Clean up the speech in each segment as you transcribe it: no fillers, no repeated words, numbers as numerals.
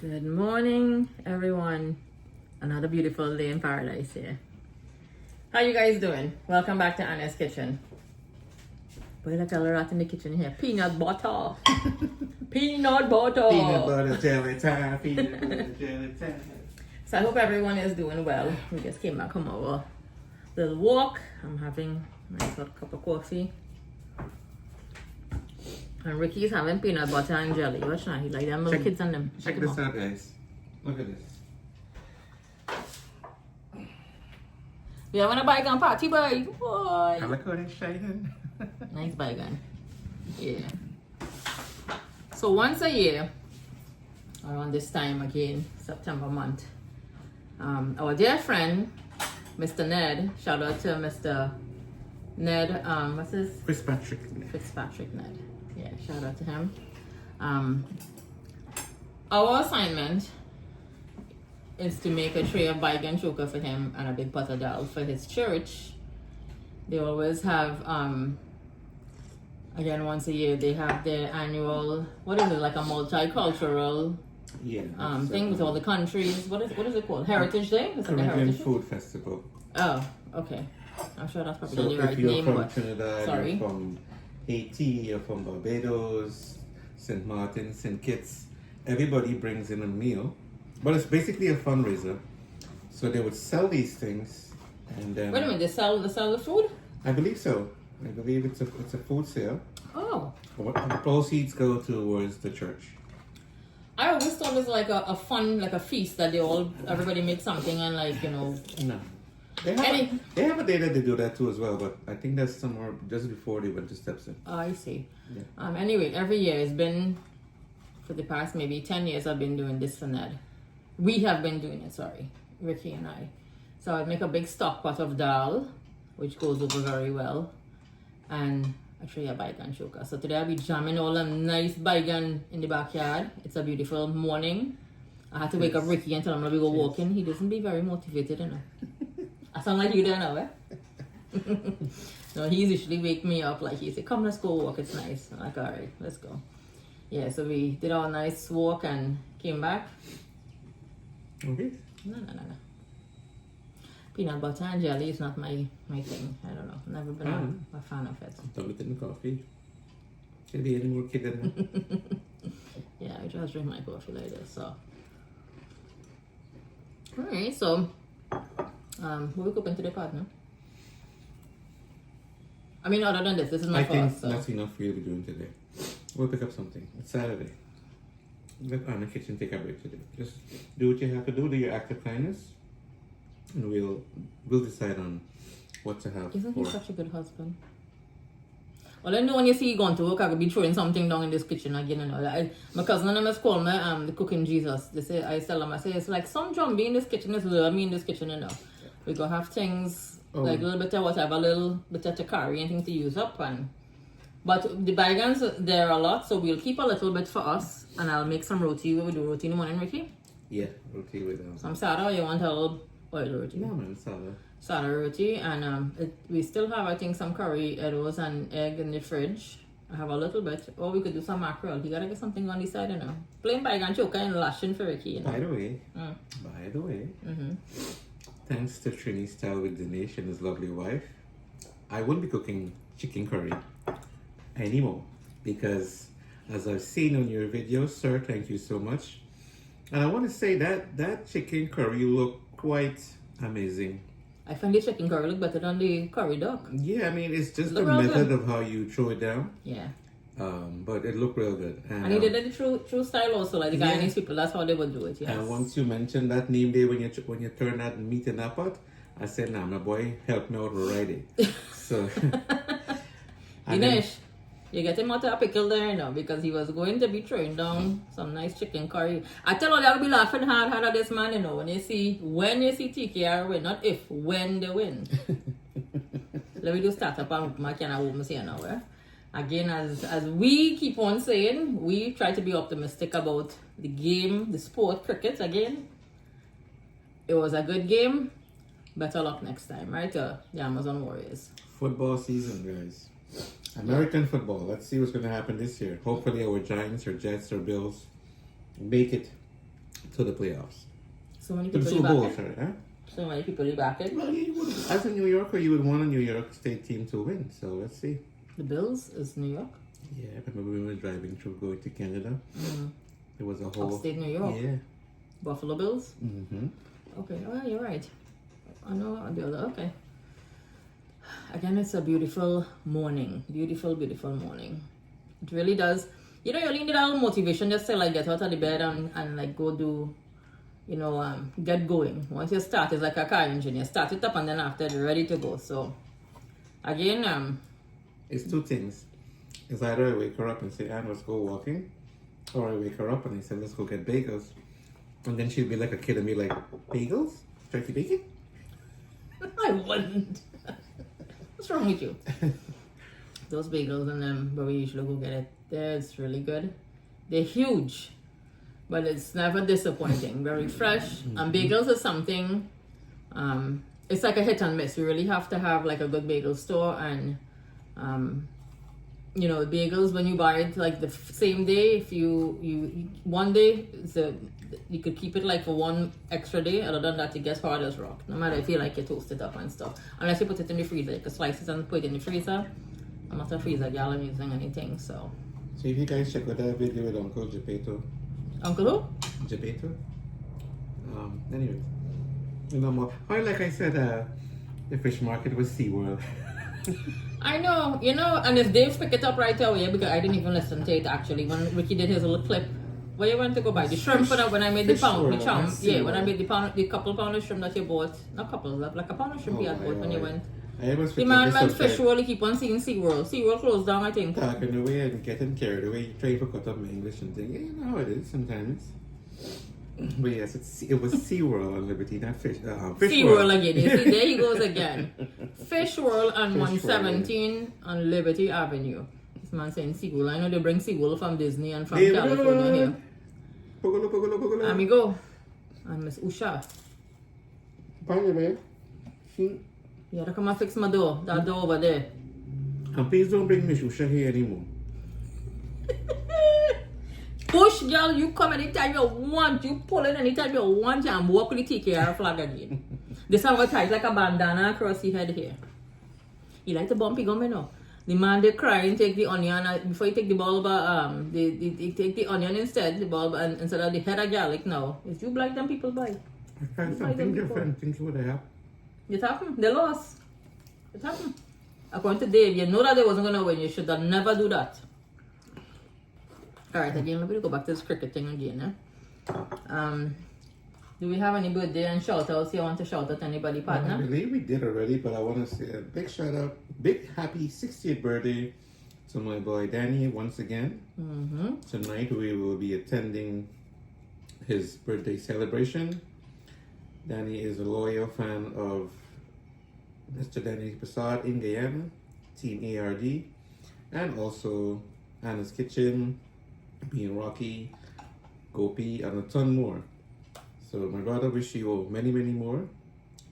Good morning, everyone. Another beautiful day in paradise here. How you guys doing? Welcome back to Anna's kitchen. Boy, look at a rat in the kitchen here. Peanut butter. Peanut butter. Peanut butter jelly time. Peanut butter jelly time. So I hope everyone is doing well. We just came back from our little walk. I'm having a nice hot cup of coffee. And Ricky's having peanut butter and jelly. Watch now, he like them little kids and them. Check this out, guys. Look at this. Yeah, want a baigan party, boy. Boy. I look how it's shining. Nice baigan. Yeah. So once a year, around this time again, September month, our dear friend, Mr. Ned, shout out to Mr. Ned, what's his? Fitzpatrick Ned. Yeah, shout out to him. Our assignment is to make a tray of baigan choka for him and a big pot of dhal for his church. They always have, again, once a year, they have their annual, what is it, like a multicultural thing with all the countries. What is it called? Heritage Day? Is it the Caribbean Heritage Food Festival. Oh, okay. I'm sure that's probably So the right if you're name, from but Trinidad, sorry. you're from Haiti, you're from Barbados, St. Martin, St. Kitts, everybody brings in a meal. But it's basically a fundraiser. So they would sell these things and then... Wait a minute, they sell the food? I believe so. I believe it's a food sale. Oh. The proceeds go towards the church. I always thought it was like a fun, like a feast that everybody makes something and like, you know. No. They have a day that they do that too as well, but I think that's somewhere just before they went to Stepson. Oh, I see. Yeah. Anyway, every year it's been, for the past maybe 10 years I've been doing this for Ned. We have been doing it, sorry, Ricky and I. So I'd make a big stock pot of dhal, which goes over very well, and a tray of baigan choka. So today I'll be jamming all the nice baigan in the backyard. It's a beautiful morning. I had to wake up Ricky and tell him to go walking. He doesn't be very motivated, you know. I sound like you there now, eh? No, he usually wake me up like he say, come, let's go walk, it's nice. I'm like, all right, let's go. Yeah, so we did our nice walk and came back. Okay. No. Peanut butter and jelly is not my thing. I don't know. Never been a fan of it. Double it in the coffee. Can be any more kid than that. Yeah, I just drink my coffee like this, so. Alright, so we'll go into the pot now. I mean, other than this is my I first. think So. that's enough for you to be doing today. We'll pick up something. It's Saturday. Let Anna Kitchen take a break today. Just do what you have to do your act of kindness, and we'll decide on what to have. Isn't he such a good husband? Well, I know when you see you going to work, I could be throwing something down in this kitchen again. You know, my cousin and them has called me the cooking Jesus. They say I tell them, I say it's like some zombie in this kitchen. It's me in this kitchen, you know. We go have things like a little bit of whatever, a little bit of curry, anything to use up, but the baigans there are a lot, so we'll keep a little bit for us, and I'll make some roti. We do roti in the morning, Ricky. Yeah, roti with Some sada. You want a little oil roti? Yeah, man, sada. Sada roti, and we still have, I think, some curry, eggs and egg in the fridge. I have a little bit. Or we could do some mackerel. You gotta get something on the side, you know. Plain baigan choka and lashing for Ricky, you know. By the way, thanks to Trini Style with Dinesh and his lovely wife, I wouldn't be cooking chicken curry anymore, because as I've seen on your videos, sir, thank you so much. And I want to say that chicken curry looked quite amazing. I find the chicken curry look better than the curry duck. Yeah, I mean, it's just the method of how you throw it down. Yeah. But it looked real good. And he did it the true style also, like the Guyanese people, that's how they would do it, yes. And once you mentioned that name day when you turn that meat in that pot, I said, nah, my boy, help me out already. So... Dinesh, you get him out of a pickle there, you know, because he was going to be throwing down some nice chicken curry. I tell you, they'll be laughing hard at this man, you know, when you see TKR win, not if, when they win. Let me do start up and my can of woman say now, eh? Again, as we keep on saying, we try to be optimistic about the game, the sport, cricket again. It was a good game. Better luck next time, right? The Amazon Warriors. Football season, guys. American football. Let's see what's going to happen this year. Hopefully our Giants or Jets or Bills make it to the playoffs. So many To the people you Super Bowl, back it? sorry. Huh? So many people you back it? Well, as a New Yorker, you would want a New York State team to win. So let's see. The Bills is New York. Yeah, I remember we were driving through going to Canada. There was a whole Upstate New York. Yeah. Buffalo Bills. Mm-hmm. Okay, oh, you're right. I know the other. Okay. Again, it's a beautiful morning. Beautiful, beautiful morning. It really does. You know, you only need a little motivation just to like get out of the bed and like go do, you know, get going. Once you start, it's like a car engine. You start it up and then after you're ready to go. So, again, It's two things. It's either I wake her up and say, Anne, let's go walking, or I wake her up and I say, let's go get bagels. And then she'll be like a kid and be like, bagels? Turkey bacon? I wouldn't. What's wrong with you? Those bagels and them, but we usually go get it. It's really good. They're huge, but it's never disappointing. Very fresh. And bagels is something, it's like a hit and miss. You really have to have like a good bagel store and, you know, bagels when you buy it like the same day. If you one day, you could keep it like for one extra day. Other than that, it gets hard as rock. No matter if you like you toast it up and stuff. Unless you put it in the freezer, you can slice it and put it in the freezer. I'm not a freezer gal, I'm using anything, so. So if you guys check out that video with Uncle Geppetto. Uncle who? Geppetto? Anyways. You know more. Or like I said, the fish market was SeaWorld. I know, you know, and if Dave pick it up right away, because I didn't even listen to it actually, when Ricky did his little clip, where you went to go buy the shrimp for that when I made the pound, the chum, yeah, when I made the couple pound of shrimp that you bought, not couple, like a pound of shrimp you had bought when you went. The man went fish roll, he keep on seeing SeaWorld. SeaWorld closed down, I think. Talking away and getting carried away, trying to cut up my English and things. Yeah, you know how it is sometimes. But yes, it was SeaWorld on Liberty, not Fish SeaWorld again. You see, there he goes again. Fish World on 117 on Liberty Avenue. This man saying SeaWorld. I know they bring SeaWorld from Disney and from California here. Pogolo. Amigo. And Miss Usha. Bye, babe. You gotta come and fix my door. That door over there. And please don't bring Miss Usha here anymore. Push, girl, you come anytime you want. You pull in anytime you want and walk with the TKR flag again. This one got tied like a bandana across the head here. You like the bumpy gum, you know? The man they crying, take the onion, before you take the bulb, they take the onion instead, the bulb, and instead of the head of garlic now. If you like them, people buy. I tried something different. Think what I have. It happened. They lost. It happened. According to Dave, you know that they wasn't going to win. You should have never do that. Alright, again, maybe we go back to this cricket thing again. Do we have any birthday and shout outs you want to shout at anybody, partner? I believe we did already, but I want to say a big shout out, big happy 60th birthday to my boy Danny once again. Tonight we will be attending his birthday celebration. Danny is a loyal fan of Mr. Danny Prasad in Guyana, Team ARD, and also Anna's Kitchen, Being Rocky, Gopi, and a ton more. So my brother wish you many, many more,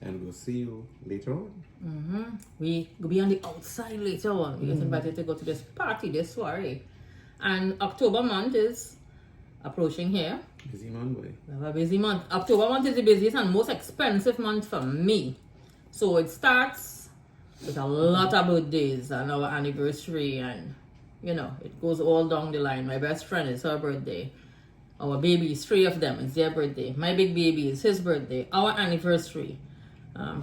and we'll see you later on. We will be on the outside later on. We get invited to go to this party, this soiree. And October month is approaching here. Busy month, boy. We have a busy month. October month is the busiest and most expensive month for me. So it starts with a lot of birthdays and our anniversary, and you know, it goes all down the line. My best friend is her birthday. Our babies, 3 of them, it's their birthday. My big baby is his birthday. Our anniversary.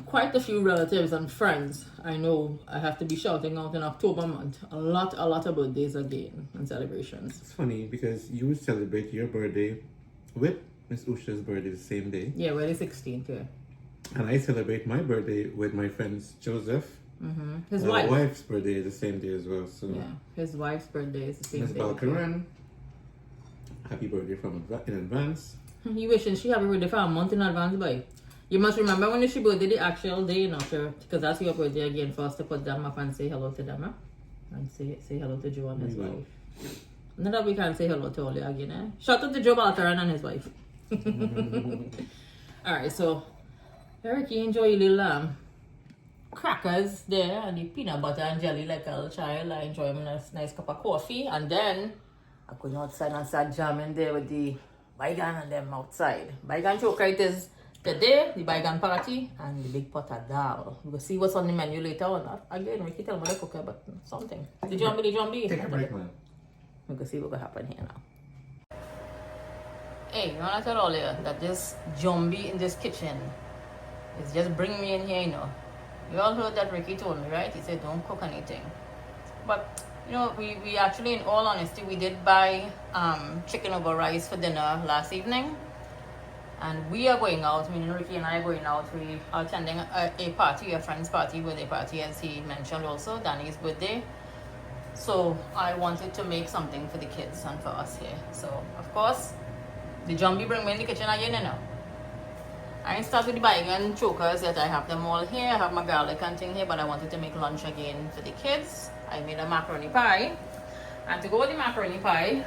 Quite a few relatives and friends I know I have to be shouting out in October month. A lot of birthdays again and celebrations. It's funny because you would celebrate your birthday with Miss Usha's birthday the same day. Yeah, we're the 16th, yeah. And I celebrate my birthday with my friends Joseph. His wife's birthday is the same day as well. So yeah, his wife's birthday is the same Miss day. Balkaran, happy birthday in advance. You wishing she happy birthday for a month in advance, boy. You must remember when she birthday the actual day, you know, sure, because that's your birthday again for us to put them up and say hello to them, and say hello to Joe and his wife. Not that we can't say hello to Oli again, eh? Shout out to Joe Baltaran and his wife. Alright, so Ricky, enjoy your little crackers there and the peanut butter and jelly like a little child. I enjoy a nice cup of coffee, and then I'm going outside and start jamming there with the Bhigan and them outside. Baigan Choka it is today, the baigan party, and the big pot of dal. We'll see what's on the menu later on. Again, we can tell me the cooker, but something. The zombie. Take a break, man. We can see what will happen here now. Hey, you know what I told earlier that this zombie in this kitchen is just bringing me in here, you know. You all heard that Ricky told me, right? He said don't cook anything. But you know, we actually, in all honesty, we did buy chicken over rice for dinner last evening. And we are going out, meaning Ricky and I are going out. We are attending a party, a friend's party, birthday party, as he mentioned also, Danny's birthday. So I wanted to make something for the kids and for us here. So, of course, the zombie bring me in the kitchen again, you know. I ain't start with the baigan chokers yet. I have them all here. I have my garlic and thing here, but I wanted to make lunch again for the kids. I made a macaroni pie. And to go with the macaroni pie,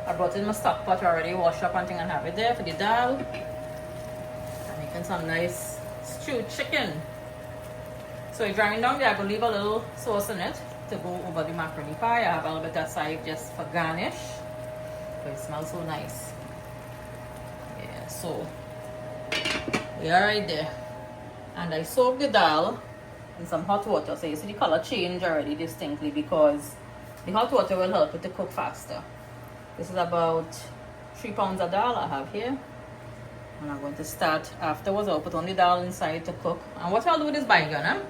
I brought in my stock pot already, washed up and thing, and have it there for the dal. I'm making some nice stewed chicken. So it's drying down there. I will leave a little sauce in it to go over the macaroni pie. I have a little bit aside just for garnish. But it smells so nice. Yeah, so we are right there. And I soaked the dal in some hot water. So you see the color change already distinctly because the hot water will help it to cook faster. This is about 3 pounds of dal I have here. And I'm going to start afterwards. I'll put on the dal inside to cook. And what I'll do with this baigan,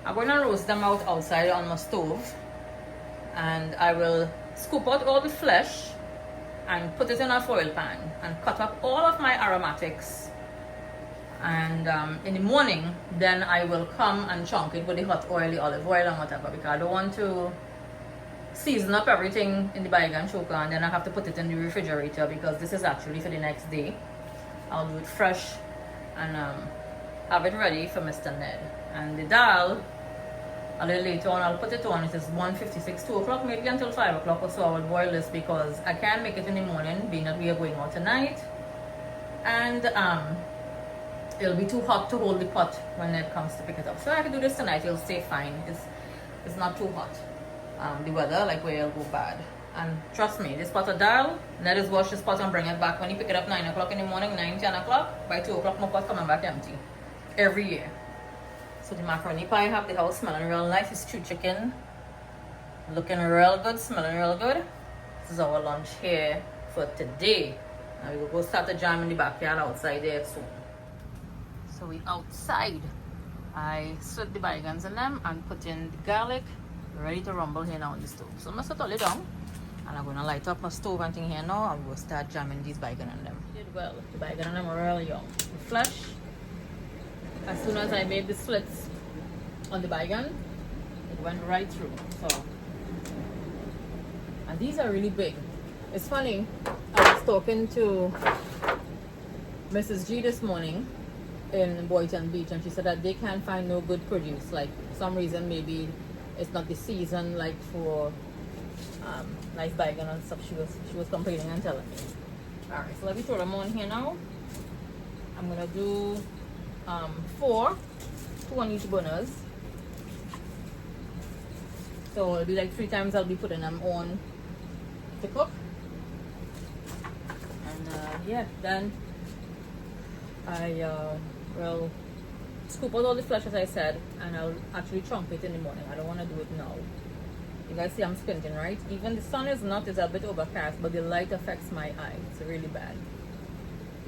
I'm going to roast them out outside on my stove. And I will scoop out all the flesh and put it in a foil pan and cut up all of my aromatics. And in the morning, then I will come and chunk it with the hot oil, the olive oil and whatever, because I don't want to season up everything in the baigan choka and then I have to put it in the refrigerator because this is actually for the next day. I'll do it fresh and have it ready for Mr. Ned. And the dal, a little later on, I'll put it on. It is 1:56, 2 o'clock, maybe until 5 o'clock or so. I will boil this because I can't make it in the morning, being that we are going out tonight. And it'll be too hot to hold the pot when it comes to pick it up. So I can do this tonight. It'll stay fine. It's not too hot. The weather, like where it'll go bad. And trust me, this pot of dal, let us wash this pot and bring it back. When you pick it up 9 o'clock in the morning, 9, 10 o'clock, by 2 o'clock my pot coming back empty. Every year. So the macaroni pie, I have the house smelling real nice. It's stewed chicken. Looking real good, smelling real good. This is our lunch here for today. Now we will go start the jam in the backyard outside there soon. So we outside. I slit the baigans in them and put in the garlic. Ready to rumble here now on the stove. So I'm going to set all it down and I'm going to light up my stove and thing here now and we'll start jamming these baigan in them. Did well. The baigan in them are real young. The flesh, as soon as I made the slits on the baigan, it went right through. So, and these are really big. It's funny, I was talking to Mrs. G this morning in Boynton Beach and she said that they can't find no good produce. Like for some reason maybe it's not the season like for nice baigan and stuff. She was complaining and telling me. Alright, so let me throw them on here now. I'm gonna do 4 on each burners. So it'll be like 3 times I'll be putting them on to cook. And yeah, then I will scoop out all the flesh as I said, and I'll actually chunk it in the morning. I don't want to do it now. You guys see I'm squinting, right? Even the sun is not, it's a bit overcast, but the light affects my eye. It's really bad.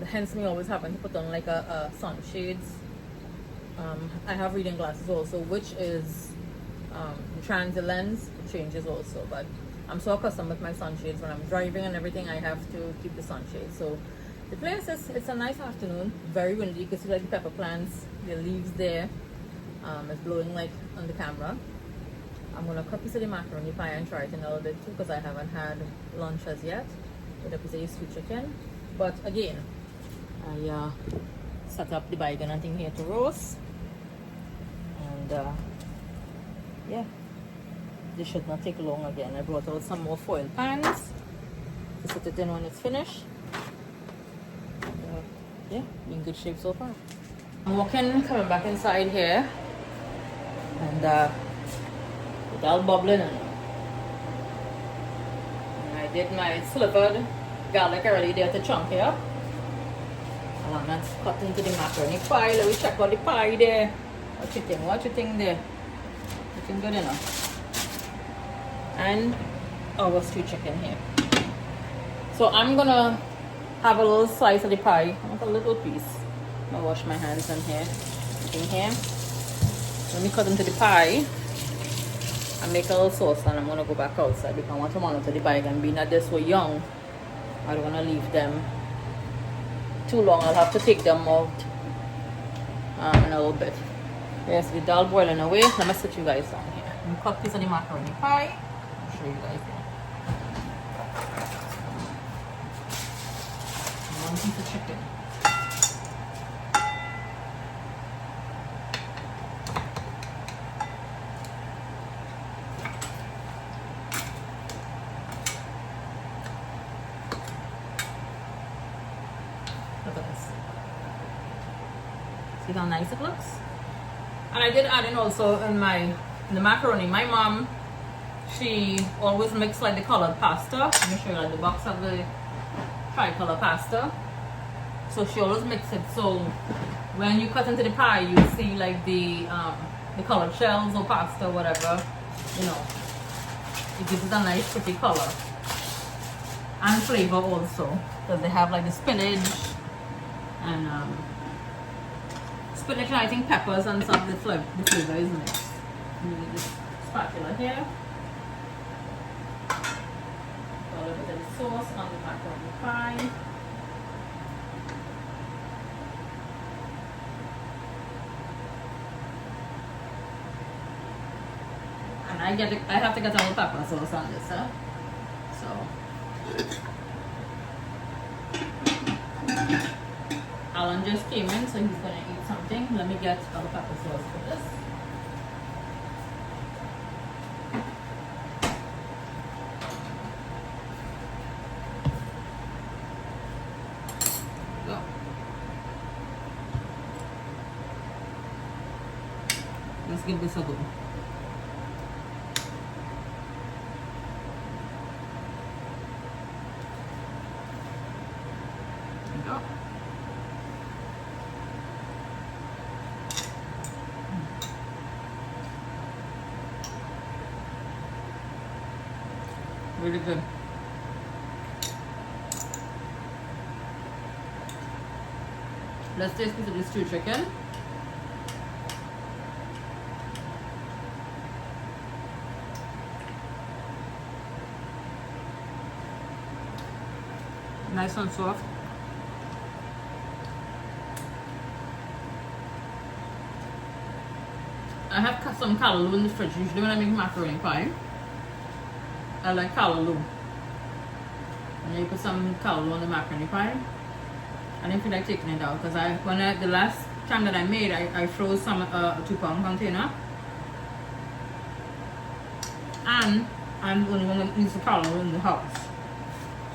Hence me always having to put on like a sunshades. I have reading glasses also, which is the transit lens changes also, but I'm so accustomed with my sunshades when I'm driving and everything. I have to keep the sunshades. So the place is, it's a nice afternoon, very windy. You can see like the pepper plants, the leaves there. It's blowing like on the camera. I'm gonna cut a piece of the macaroni pie and try it in a little bit too because I haven't had lunch as yet with a piece of stewed chicken. But again, I set up the baigan and thing here to roast. And yeah, this should not take long again. I brought out some more foil pans to put it in when it's finished. Yeah, in good shape so far. I'm walking, coming back inside here, and it's all bubbling. And I did my slivered garlic already there to chunk it up. And that's cut into the macaroni pie. Let me check out the pie there. What you think? What you think there? Looking good enough. And our stew chicken here. So I'm gonna have a little slice of the pie. I want a little piece. I'm gonna wash my hands in here. In here. Let me cut into the pie and make a little sauce, and I'm gonna go back outside because I want to monitor the baigan. Being that they're so young, I don't wanna leave them too long. I'll have to take them out in a little bit. Yes, the dal boiling away. Let me sit you guys down here. I'm gonna cut piece of the macaroni pie. I'll show you guys here. One piece of chicken. Look at this. See how nice it looks? And I did add in also in the macaroni. My mom, she always makes like the colored pasta. Let me show you like the box of the tricolor pasta. So she always makes it so when you cut into the pie, you see like the colored shells or pasta, whatever. You know, it gives it a nice pretty color and flavor also, because they have like the spinach and I think peppers and some. The flavor is mixed. Use this spatula here. A little bit of the sauce on the macaroni pie. And I have to get all the pepper sauce on this, huh? So Alan just came in, so he's gonna eat something. Let me get all the pepper sauce for this. Go. Let's give this a go. Go. Really good. Let's taste piece of this stew chicken. Nice and soft. I have some callaloo in the fridge. Usually when I make macaroni pie, I like callaloo. And you put some callaloo on the macaroni pie. I didn't feel like taking it out because the last time that I made, I froze some 2-pound container. And I'm only going to use the callaloo in the house.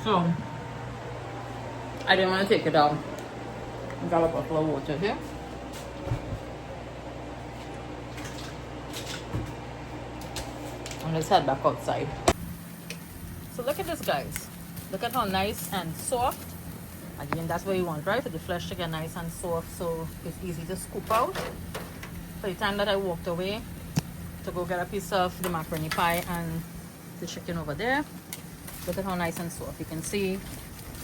So I didn't want to take it out. I got a bottle of water here. And let's head back outside. So look at this, guys. Look at how nice and soft. Again, that's what you want, right? For the flesh to get nice and soft, so it's easy to scoop out. For the time that I walked away to go get a piece of the macaroni pie and the chicken over there, look at how nice and soft. You can see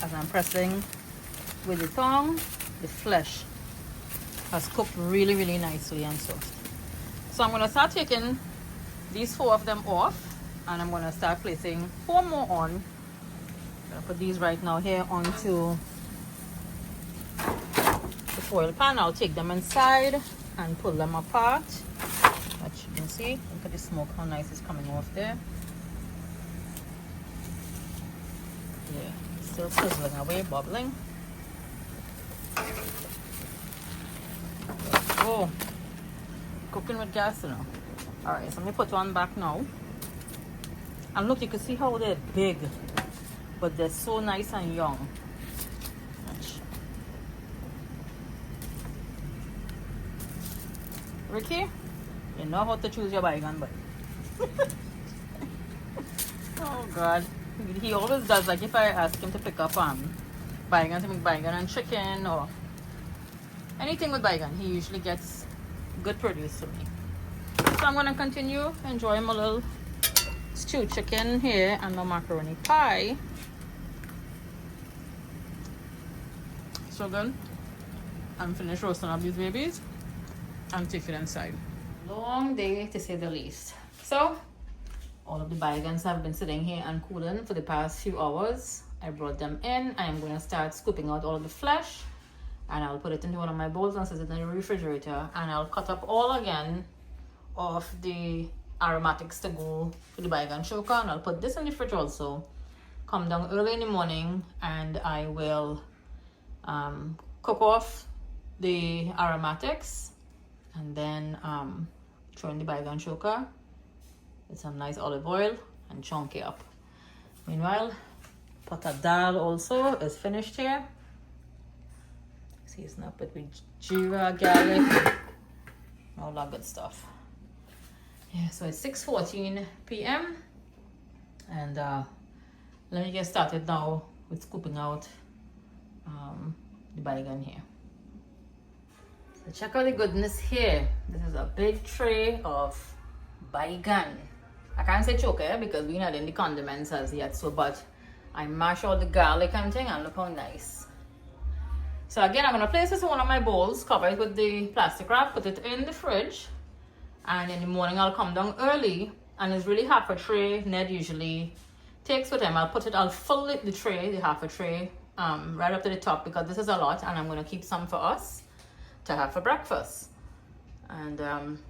as I'm pressing with the tongue, the flesh has cooked really, really nicely and soft. So I'm going to start taking these 4 of them off, and I'm going to start placing 4 more on. I'm going to put these right now here onto the foil pan. I'll take them inside and pull them apart. As you can see, look at the smoke, how nice it's coming off there. Yeah, still sizzling away, bubbling. Oh, cooking with gas, you know. Alright, so let me put one back now. And look, you can see how they're big, but they're so nice and young. Ricky, you know how to choose your baigan, but oh God, He always does, like if I ask him to pick up baigan, to make baigan and chicken or anything with baigan, he usually gets good produce for me. So I'm going to continue enjoying my little stewed chicken here and my macaroni pie. So good. I'm finished roasting up these babies and take it inside. Long day to say the least. So all of the baigans have been sitting here and cooling for the past few hours. I brought them in. I am going to start scooping out all of the flesh and I'll put it into one of my bowls and set it in the refrigerator, and I'll cut up all again of the aromatics to go to the baigan choka, and I'll put this in the fridge also. Come down early in the morning and I will cook off the aromatics and then throw in the baigan choka with some nice olive oil and chunk it up. Meanwhile, pot of dal also is finished here. Season up it with jeera, garlic, all that good stuff. Yeah, so it's 6:14 p.m. and let me get started now with scooping out the baigan here. So check out the goodness here. This is a big tray of baigan. I can't say choka because we're not in the condiments as yet, so but I mash all the garlic and thing and look how nice. So again, I'm going to place this in one of my bowls, cover it with the plastic wrap, put it in the fridge, and in the morning I'll come down early, and it's really half a tray. Ned usually takes with him. I'll fill the tray, the half a tray, right up to the top because this is a lot, and I'm going to keep some for us to have for breakfast. And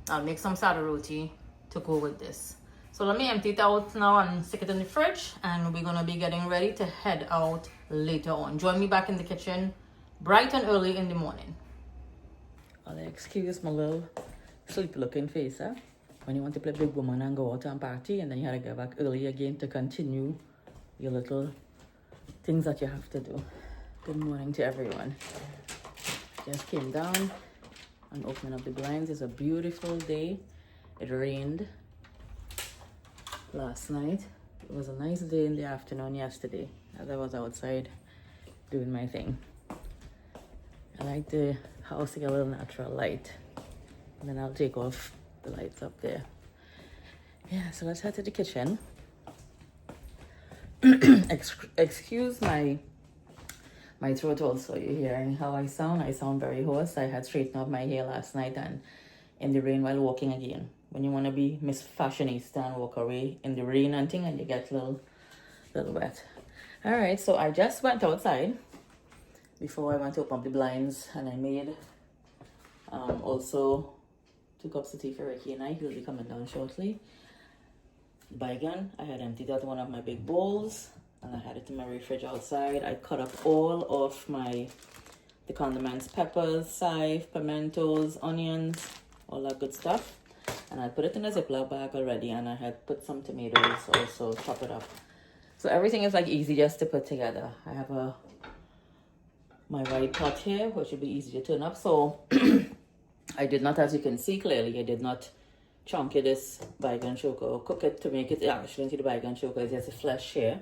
I'll make some sada roti to go with this. So let me empty it out now and stick it in the fridge, and we're going to be getting ready to head out later on. Join me back in the kitchen bright and early in the morning. I'll excuse my little sleepy looking face, huh? When you want to play big woman and go out and party, and then you had to get back early again to continue your little things that you have to do. Good morning to everyone. Just came down and opening up the blinds. It's a beautiful day. It rained last night. It was a nice day in the afternoon yesterday as I was outside doing my thing. I like the house to get a little natural light, and then I'll take off the lights up there. Yeah, so let's head to the kitchen. Excuse my throat also. You're hearing how I sound. I sound very hoarse. I had straightened up my hair last night and in the rain while walking again. When you want to be Miss Fashionista and walk away in the rain and thing, and you get a little wet. All right, so I just went outside before I went to open up the blinds, and I made also 2 cups of tea for Ricky and I. He'll be coming down shortly. Baigan, I had emptied out one of my big bowls and I had it in my fridge outside. I cut up all of the condiments, peppers, chive, pimentos, onions, all that good stuff, and I put it in a Ziploc bag already, and I had put some tomatoes also, chop it up. So everything is like easy just to put together. I have my white pot here, which will be easy to turn up. So I did not, as you can see clearly, I did not chunk this baigan choka or cook it to make it actually into the baigan choka. It's just the flesh here,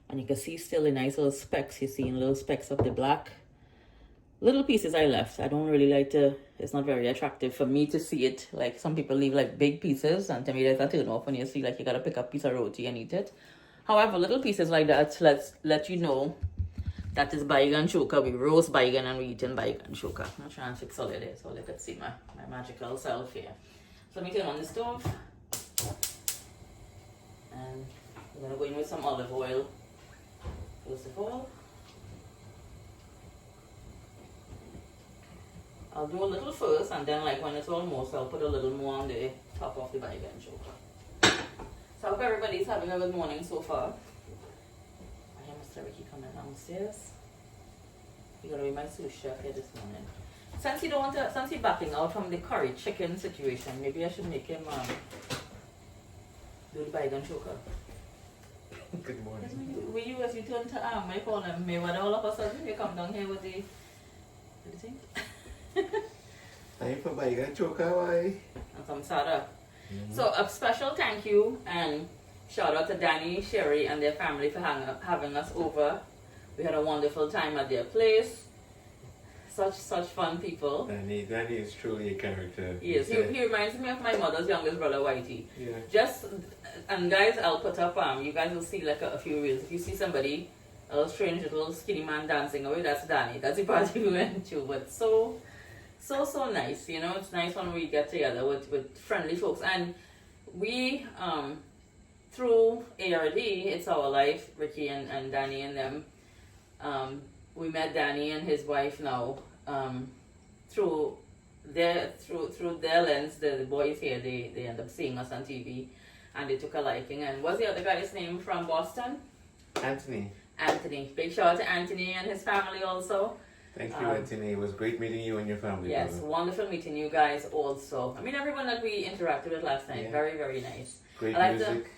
and you can see still the nice little specks. You're seeing little specks of the black. Little pieces I left. I don't really like to, it's not very attractive for me to see it. Like some people leave like big pieces, and to me that's a turn off when you see like you gotta pick up a piece of roti and eat it. However, little pieces like that let you know that is baigan choka. We roast baigan and we eat in baigan choka. I'm trying to fix all of this so they could see my magical self here. So let me turn on the stove. And I'm going to go in with some olive oil first of all. I'll do a little first, and then like when it's almost, I'll put a little more on the top of the baigan choka. So I hope everybody's having a good morning so far. I hear Mr. Ricky coming downstairs. You're gonna be my sous chef here this morning. Since he's backing out from the curry chicken situation, maybe I should make him do the baigan choka. Good morning. Will you, as you turn to I call him Mayweather all of a sudden, you come down here with the thing? Time for baigan choka, why? And some sada. So a special thank you and Shout out to Danny, Sherry, and their family for having us over. We had a wonderful time at their place. Such fun people. Danny is truly a character. Yes, he reminds me of my mother's youngest brother, Whitey. Yeah. And guys, I'll put up, you guys will see like a few reels. If you see somebody, a little strange little skinny man dancing away, that's Danny. That's the party we went to. But so nice, you know. It's nice when we get together with friendly folks. And we, through ARD, It's Our Life, Ricky and Danny and them, we met Danny and his wife now through their lens. The boys here, they end up seeing us on TV, and they took a liking. And what's the other guy's name from Boston? Anthony. Big shout out to Anthony and his family also. Thank you, Anthony. It was great meeting you and your family. Yes, brother. wonderful meeting you guys also. I mean, everyone that we interacted with last night, very, very nice. Great music.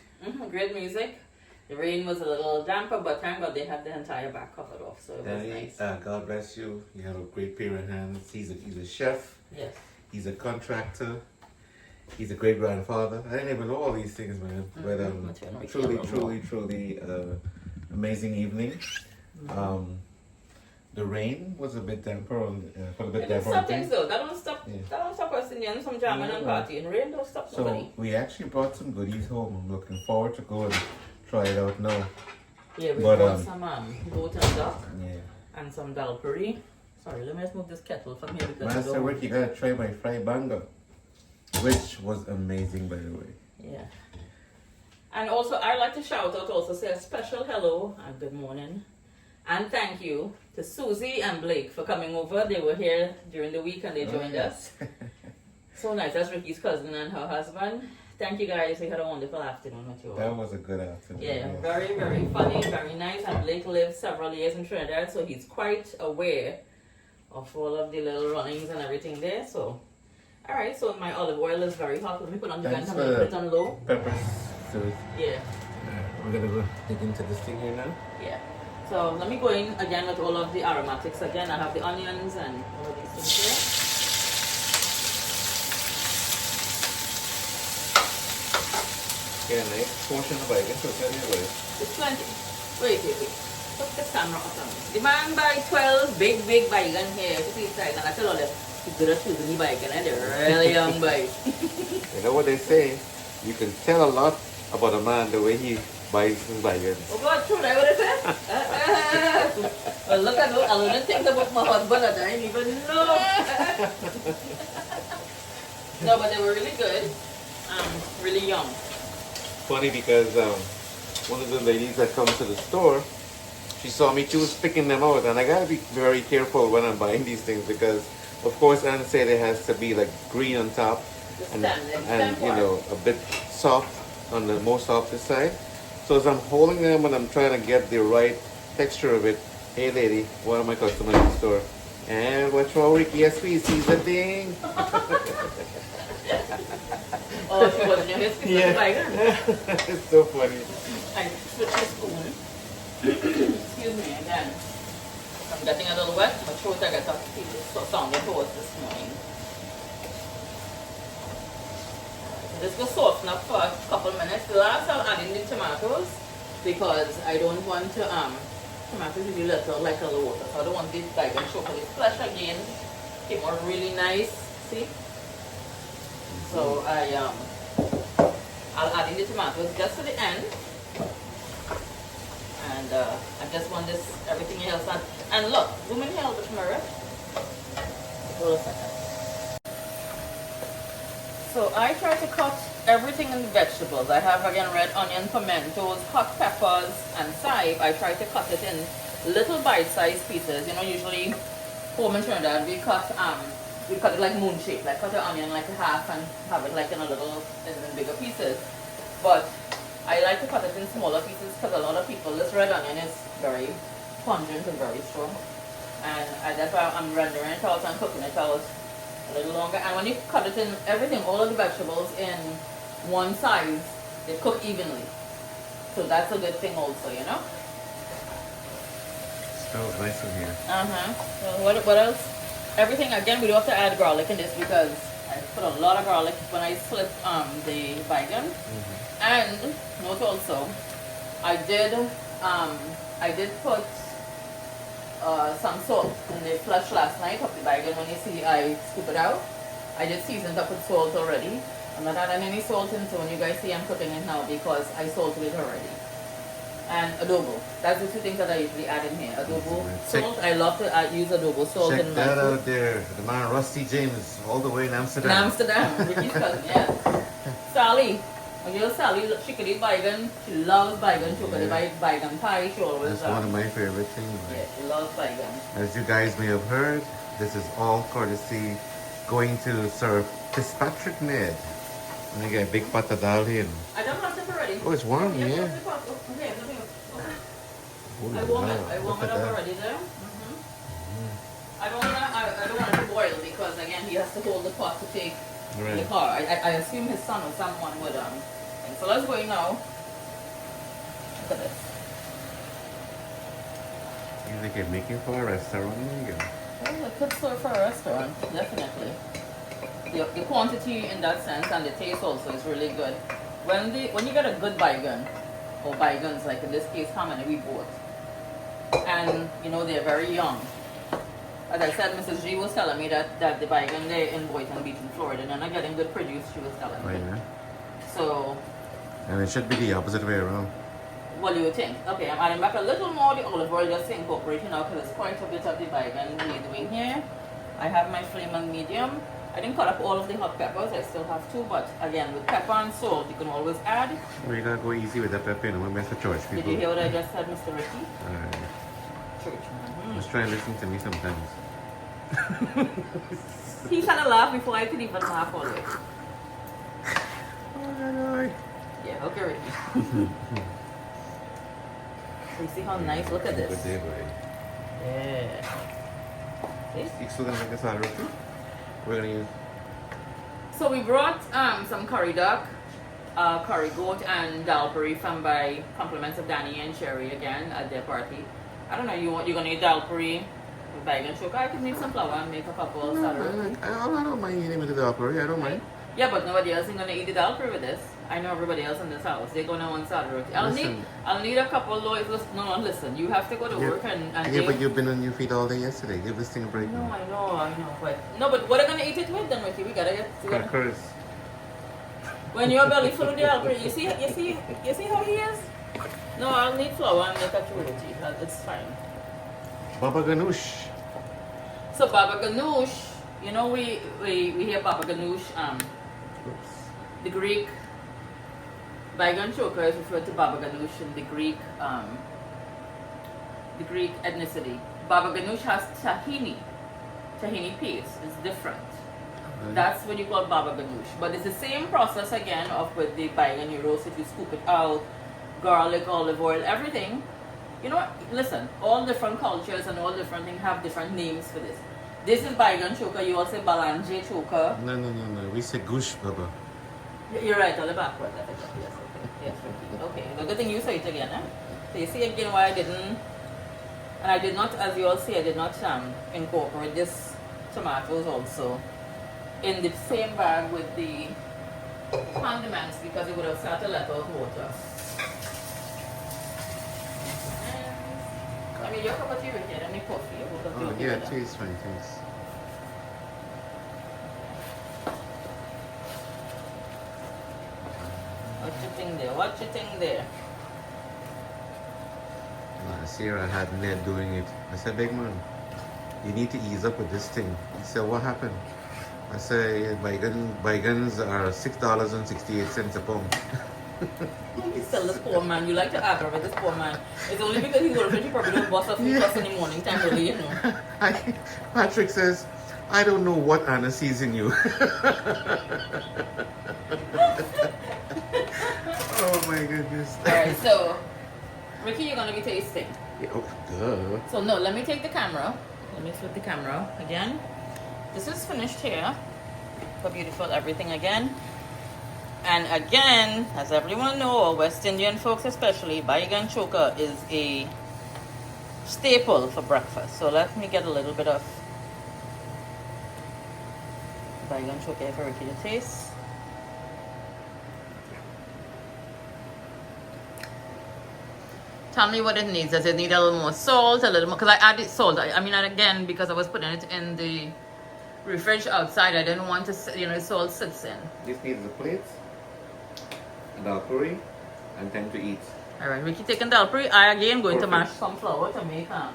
Great music. The rain was a little damper, but thank God they had the entire back covered off, so it was nice. God bless you. You have a great pair of hands. He's a chef. Yes. He's a contractor. He's a great grandfather. I didn't even know all these things, man. But truly, amazing evening. The rain was a bit damper for a bit damper. Stop things though. That don't stop us in some jamming and partying. Rain don't stop nobody. So we actually brought some goodies home. I'm looking forward to go and try it out now. Yeah, we bought some goat and duck. Yeah. And some dal curry. Sorry, let me just move this kettle from here because Master Rick, you gotta try my fried banga, which was amazing, by the way. Yeah. And also, I'd like to shout out, also say a special hello and good morning. And thank you to Susie and Blake for coming over. They were here during the week and they joined us. So nice. That's Ricky's cousin and her husband. Thank you guys. We had a wonderful afternoon with you all. That was a good afternoon. Yeah, yes. very, very funny, very nice. And Blake lived several years in Trinidad, so he's quite aware of all of the little runnings and everything there. So, alright, so my olive oil is very hot. Let me put on the gun, put it on low. Peppers. Yeah. We're gonna go dig into this thing here now. Yeah. So let me go in again with all of the aromatics again. I have the onions and all of these things here. Yeah, nice portion of bacon to tell you what. It's plenty. Wait. Put the camera on. The man buy 12 big baigan here. And I tell all them, he's good at choosing the bacon, and they're really young boys. You know what they say? You can tell a lot about a man the way he buys his bacon. Oh God, true, that's what it says? Well, look at I learned things about my husband that I didn't even know. No, but they were really good. Really young. Funny because one of the ladies that comes to the store, she saw me too picking them out, and I gotta be very careful when I'm buying these things because, of course, Anne said it has to be like green on top and you know, a bit soft on the most softest side. So as I'm holding them and I'm trying to get the right texture of it, hey lady, one of my customers in the store, and what's wrong, Ricky? Yes, we see the thing. Oh, she wasn't your his It's so funny. I switched the spoon. Excuse me again. I'm getting a little wet. My throat, I got a sounding hoarse this morning. This will soften up for a couple minutes. Last I'll add in the tomatoes because I don't want to tomatoes to be little like a little water. So I don't want this baigan chocolate flesh again. Came out really nice. See? So I'll add in the tomatoes just to the end. And I just want this everything else and look, zoom in here a bit, Mara. Hold a second. So I try to cut everything in the vegetables. I have again red onion, pimentos, hot peppers, and chive. I try to cut it in little bite-sized pieces. You know, usually home in Trinidad we cut it like moon shape, like cut the onion like a half and have it like in bigger pieces. But I like to cut it in smaller pieces because a lot of people, this red onion is very pungent and very strong. And that's why I'm rendering it out and cooking it out a little longer. And when you cut it in everything, all of the vegetables in one size, they cook evenly. So that's a good thing also, you know? Smells nice in here. So what else? Everything, again, we don't have to add garlic in this because I put a lot of garlic when I slit the baigan. And note also, I did put some salt in the flush last night of the baigan. When you see I scoop it out, I did season it up with salt already. I'm not adding any salt in, so when you guys see I'm cooking it now because I salted it already. And adobo. That's the two things that I usually add in here. Adobo, salt. I love to use adobo salt in my Check that food. out there. The man Rusty James, all the way in Amsterdam. In Amsterdam, Ricky's cousin, yeah. Sally. My girl Sally, she could eat baigan. She loves baigan. She could eat baigan pie. She always That's one of my favorite things. yeah, she loves baigan. As you guys may have heard, this is all courtesy going to Sir Fitzpatrick Nead. Let me get a big pot of dal here. I don't want it already. Oh, it's warm, yeah. Okay, let me Oh, I warm it. wow. I warm Look it at up that. already there. I don't want it to boil because again he has to hold the pot to take the Right. car. I assume his son or someone would and so let's go in now. Look at this. You think you're making for a restaurant? There you go. Well, it could serve for a restaurant, definitely. The quantity in that sense and the taste also is really good. When you get a good baigan, or baigans, like in this case, how many we bought, and you know they're very young. As I said, Mrs. G was telling me that the baigan there in Boynton Beach in Florida, they're not getting good produce. She was telling Right, me. yeah. So, And it should be the opposite way around. what do you think? Okay, I'm adding back a little more the olive oil just to incorporate it now because it's quite a bit of the baigan we're doing here. I have my flame on medium. I didn't cut up all of the hot peppers, I still have two, but again, with pepper and salt, you can always add. We gotta go easy with that pepper, you know, we mess with church Did people. you hear what I just said, Mr. Ricky? Alright. Church. Just try and listen to me sometimes. He kind of laughed before I could even laugh all the way. Alright. Yeah, okay, Ricky. So you see how nice? Look at Good this. day, boy. Yeah. See? You still gonna make a salad roti? We're gonna use. So we brought some curry duck, curry goat, and dal puri from by compliments of Danny and Sherry again at their party. I don't know. You're gonna eat dal puri with baigan choka. I could make some flour and make a couple of salad. I don't mind eating with the dal curry, I don't mind. Yeah, but nobody else is gonna eat the dal puri with this. I know everybody else in this house. They're gonna want salad roti. I'll need a couple loaves. No, listen. You have to go to work and Yeah, but you've been on your feet all day yesterday. Give this thing a break. No, I know, but what are gonna eat it with then, Ricky? We gotta Crackers. when you're belly full of the alcohol, you see how he is? No, I'll need flour and make a roti. It's fine. Baba Ganoush. So baba ganoush, you know we hear baba ganoush. Oops. The Greek baigan choka is referred to baba ganoush in the Greek ethnicity. Baba ganoush has tahini paste. It's different. That's what you call baba ganoush. But it's the same process again of with the baigan. You roast it, you scoop it out, garlic, olive oil, everything. You know what? Listen, all different cultures and all different things have different names for this. This is baigan choka. You also say balanje choka. No. We say goosh, Baba. You're right, on the backward. Yes, okay. Yes, Ricky. Okay, the good thing you say it again, eh? So you see again why I didn't, and I did not, as you all see, I did not incorporate this tomatoes also in the same bag with the condiments because it would have started to let out water. I mean, your cup of tea right here, let me coffee. Your cup of tea Oh, over yeah, there. tea is fine, thanks. What you think there? Last year I had Ned doing it. I said, big man, you need to ease up with this thing. He said, what happened? I said, baigans are $6.68 a pound. You tell this poor man, you like to aggravate this poor man. It's only because he's already probably don't bust a few cuts in the morning time really, you know. Patrick says, I don't know what Anna sees in you. Oh my goodness. Alright, so Ricky, you're gonna be tasting. Yeah, oh, duh. So no, let me take the camera. Let me flip the camera again. This is finished here. For beautiful everything again. And again, as everyone knows, West Indian folks especially, baigan choka is a staple for breakfast. So let me get a little bit of baigan choka for Ricky to taste. Tell me what it needs. Does it need a little more salt, a little more? Because I added salt. I mean, and again, because I was putting it in the refresh outside, I didn't want to, the salt sits in. This needs a plate, dal curry, and time to eat. All right, Ricky taking dal curry. I again going to mash some flour to make I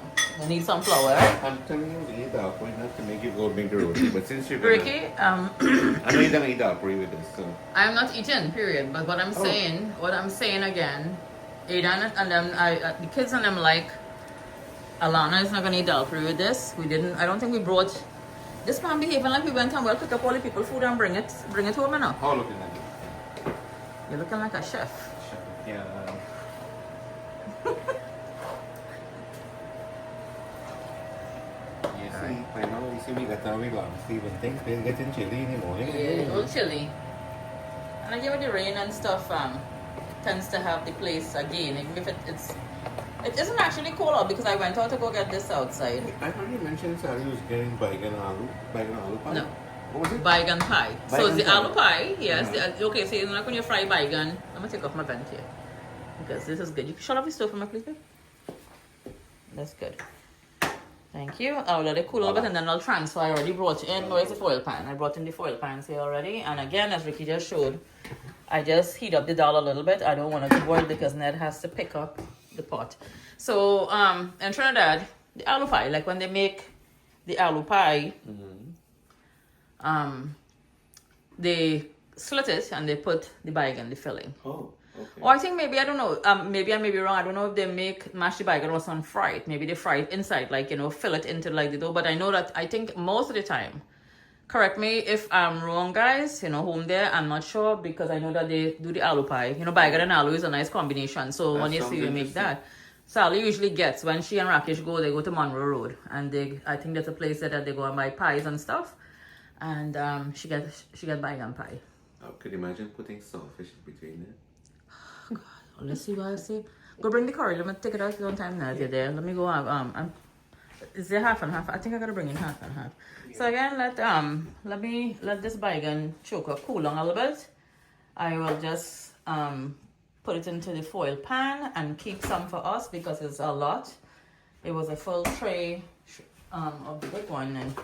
need some flour. I'm telling you, you eat dal curry not to make you go make the roti, but since you're Ricky, I know you don't eat dal curry with this, so. I'm not eating, period. But what I'm saying again, Aidan and them, the kids and them like, Alana is not gonna eat dal curry with this. I don't think we brought. This man behaving like we went and pick up all the people food and bring it home now. How looking at you? You're looking like a chef. Yeah. I know, you see me got away long sleeve and things, they're getting chilly in the morning. Yeah, a little chilly. And I give it the rain and stuff, tends to have the place again, even if it isn't actually cold out because I went out to go get this outside. I heard you mention Sally was getting baigan aloo pie. No. What was it? Baigan pie. So it's the Baigan aloo pie, yes. Yeah. Okay, so it's like when you fry baigan. I'm gonna take off my vent here. Because this is good. You can shut off the stove for me, please. That's good. Thank you. I'll let it cool a little bit and then I'll transfer. I already brought in, where's the foil pan? I brought in the foil pans here already. And again, as Ricky just showed, I just heat up the dal a little bit. I don't want it to boil because Ned has to pick up the pot. So, in Trinidad, the aloo pie, like when they make the aloo pie, they slit it and they put the baigan, the filling. Oh, okay. Or I think maybe, I don't know, maybe I may be wrong. I don't know if they mash the baigan or some fry it. Maybe they fry it inside, like, fill it into like the dough. But I know that, I think most of the time, correct me if I'm wrong, guys, home there, I'm not sure because I know that they do the aloo pie. Baigan and aloo is a nice combination. So when you see you make that, Sally usually gets, when she and Rakesh go, they go to Monroe Road. And I think there's a place there that they go and buy pies and stuff. And she got baigan pie. I could imagine putting saltfish between it. Oh, God. Let's see what I see. Go bring the curry. Let me take it out one time now. You're there. Let me go. Is there half and half? I think I gotta bring in half and half. So again, let this baigan choka cool down a little bit. I will just put it into the foil pan and keep some for us because it's a lot. It was a full tray of the big one, and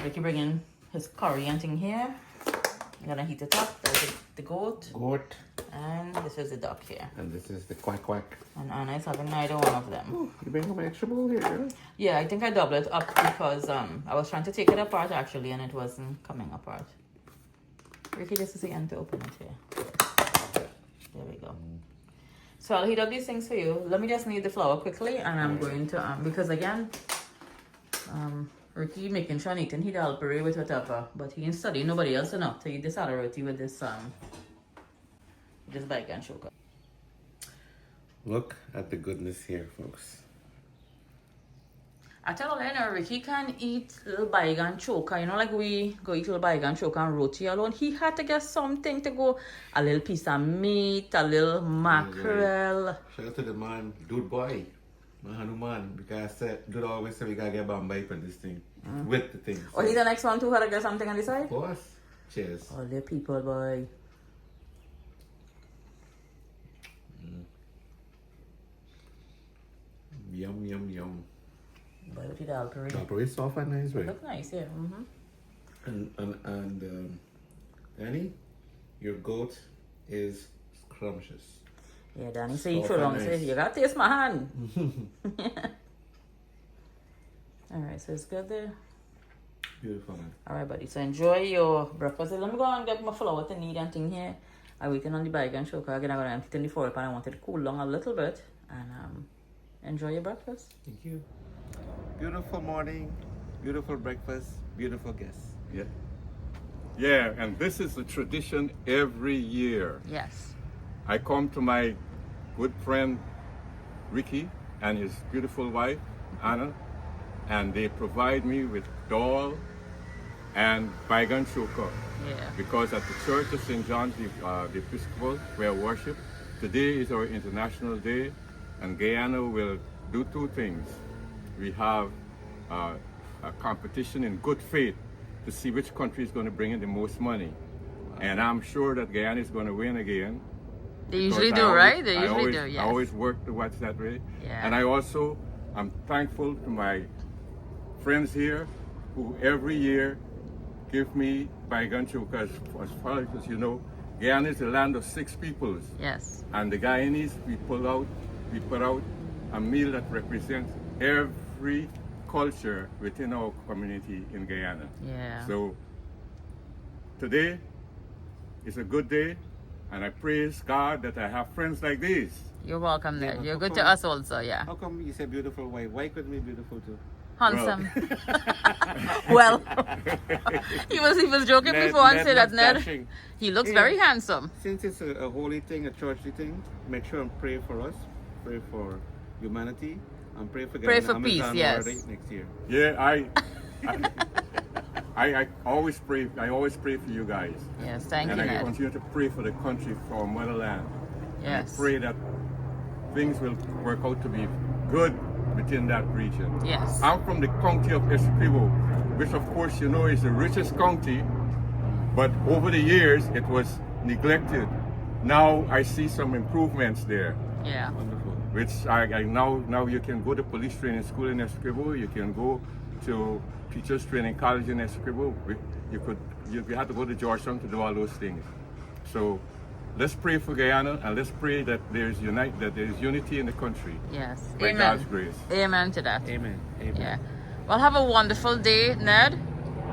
Ricky bring in his curry and thing here. I'm gonna heat it up. There's the goat. And this is the duck here. And this is the quack. And Anna is having neither one of them. Oh, you bring home an extra bowl here, girl? Yeah, I think I doubled it up because I was trying to take it apart actually and it wasn't coming apart. Ricky, this is the end to open it here. There we go. So I'll heat up these things for you. Let me just knead the flour quickly and I'm going to, because again, Ricky making sure he can eat dal curry with whatever, but he can study nobody else enough to eat this other roti with this baigan choka. Look at the goodness here, folks. I tell you, Ricky can eat little baigan choka. Like we go eat little baigan choka and roti alone. He had to get something to go. A little piece of meat, a little mackerel. Shout out to the man, dude boy. Hanuman, because I said, dude always say we gotta get Bombay for this thing. With the thing. So. Oh, he's the next one too, had to get something on the side? Of course. Cheers. All the people, boy. Yum. Boy, what did dal curry? Dal curry is soft and nice, right? Look nice, yeah. And Danny, your goat is scrumptious. Yeah, Danny say you throw long, say you gotta taste my hand. Alright, so it's good there. Beautiful, man. Alright, buddy. So enjoy your breakfast. Let me go and get my flour to knead and thing here. I'm waiting on the baigan choka. Again, I'm gonna empty it in the foil pan. I want it to cool down a little bit. And enjoy your breakfast. Thank you. Beautiful morning, beautiful breakfast, beautiful guests. Yeah. Yeah, and this is a tradition every year. Yes. I come to my good friend Ricky and his beautiful wife Anna, and they provide me with dal and baigan choka. Yeah. Because at the Church of St. John's the Episcopal, where worship, today is our International Day, and Guyana will do two things. We have a competition in good faith to see which country is going to bring in the most money. And I'm sure that Guyana is going to win again. They usually because do, right? They I usually always, do, yes. I always work towards that way. Yeah. And I'm thankful to my friends here who every year give me baigan choka. As far as you know, Guyana is the land of 6 peoples. Yes. And the Guyanese, we put out a meal that represents every culture within our community in Guyana. Yeah. So today is a good day, and I praise God that I have friends like these. You're welcome, Ned. Yeah, You're of good to course. us also, yeah. How come you say beautiful wife? Why couldn't be beautiful too? Handsome. Well, he was joking Ned- before and Ned said that looks Ned, dashing. he looks Hey. very handsome. Since it's a holy thing, a churchly thing, make sure and pray for us, pray for humanity, and pray for Pray getting for the peace, Amazon yes. already next year. Yeah, I always pray. I always pray for you guys, Yes, thank and you, I Ned. continue to pray for the country, for our motherland. Yes. And I pray that things will work out to be good within that region. Yes. I'm from the county of Essequibo, which of course you know is the richest county, but over the years it was neglected. Now I see some improvements there, Yeah. Wonderful. which I now you can go to police training school in Essequibo, you can go to teachers training college in Essequibo. You had to go to Georgetown to do all those things. So let's pray for Guyana, and let's pray that there's unity in the country. Yes. By Amen. God's grace. Amen to that. Amen. Amen. Yeah. Well, have a wonderful day, Ned.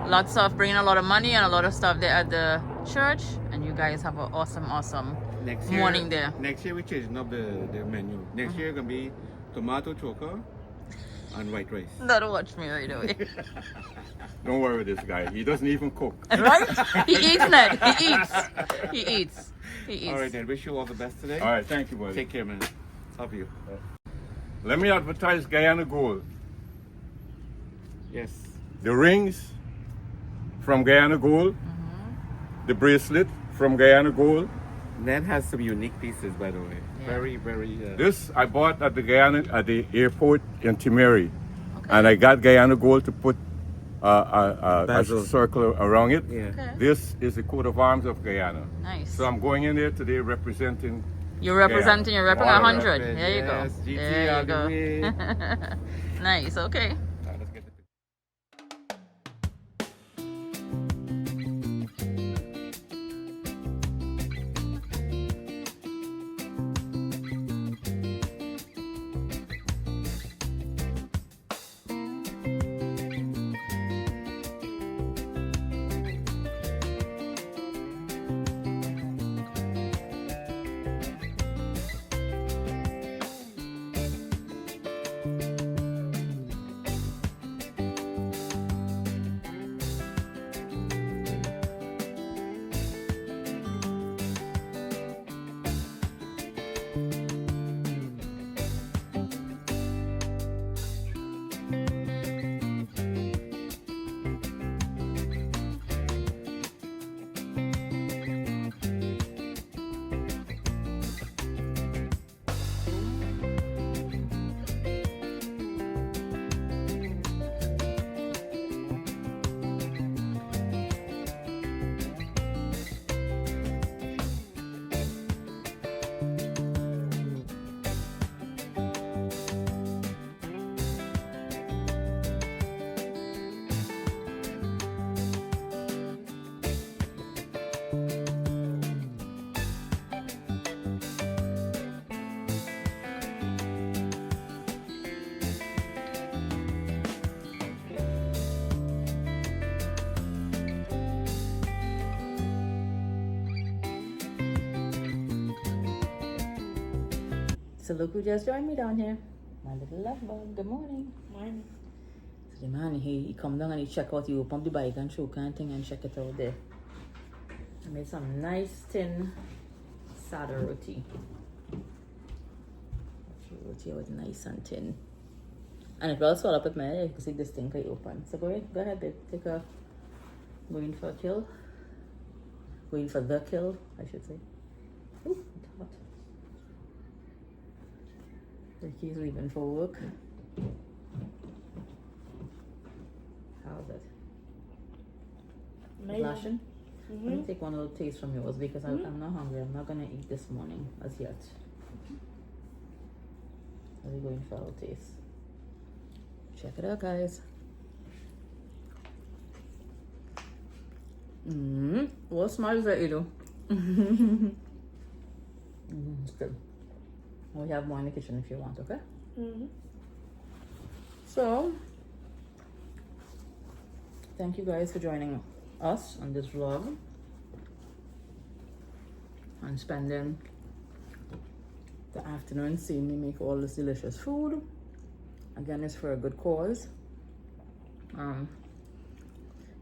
Lots of bringing a lot of money and a lot of stuff there at the church. And you guys have an awesome Next year, morning there. Next year we're changing up the menu. Next year gonna be tomato choka and white rice. Don't watch me right away. Don't worry with this guy. He doesn't even cook. Right? He eats, Ned. He eats. He eats. He eats. All right, then. Wish you all the best today. All right, thank you, buddy. Take care, man. Love you. Let me advertise Guyana Gold. Yes. The rings from Guyana Gold, the bracelet from Guyana Gold. Ned has some unique pieces, by the way. Yeah. Very. This I bought at the airport in Timeri, Okay. and I got Guyana Gold to put a Basil. circle around it. Yeah. Okay. This is the coat of arms of Guyana. Nice. So I'm going in there today representing. You're representing, you're repping All 100. right. There you go. Yes, GT There all you the go. way. Nice, okay. All right, let's get the picture. So look who just joined me down here. My little love bug. Good morning. Morning. So the man, he come down and he check out, he open up the baigan choka and thing and check it out there. I made some nice thin sada roti. Roti was nice and thin. And it will swell up with my head. You can see this thing can open. So go ahead, babe. Go in for a kill. Go in for the kill, I should say. Ooh, it's hot. Ricky's leaving for work. How's it? Flashing? Let me take one little taste from yours because I'm not hungry. I'm not gonna eat this morning as yet. Are we going for a little taste? Check it out, guys. What smells that you do? It's good. We have more in the kitchen if you want, okay? So, thank you guys for joining us on this vlog and spending the afternoon seeing me make all this delicious food. Again, it's for a good cause.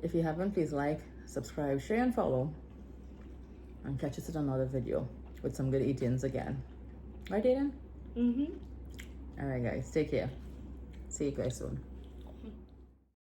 If you haven't, please like, subscribe, share, and follow, and catch us in another video with some good eatings again. Right, Aiden? All right, guys, take care. See you guys soon.